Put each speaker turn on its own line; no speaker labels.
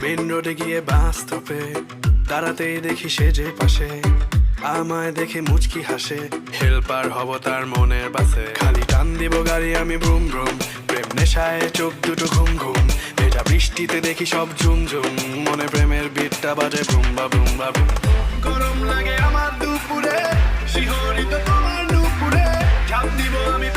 Main রোডে গিয়ে বাস স্টপে দাঁড়াতেই দেখি সে যে পাশে আমায় দেখে মুচকি হাসে, হেল্পার হব তার মনের বাসে। খালি টান দিব গাড়ি আমি ব্রুম ব্রুম, প্রেম নেশায় চোখ দুটো ঘুম ঘুম। ভেজা বৃষ্টিতে দেখি সব ঝুম ঝুম, মনে প্রেমের বিটটা বাজে বুম বা বুম বা বুম। গরম লাগে আমার দুপুরে, শিহরিত তোমার নুপুরে, ঝাঁপ দিব আমি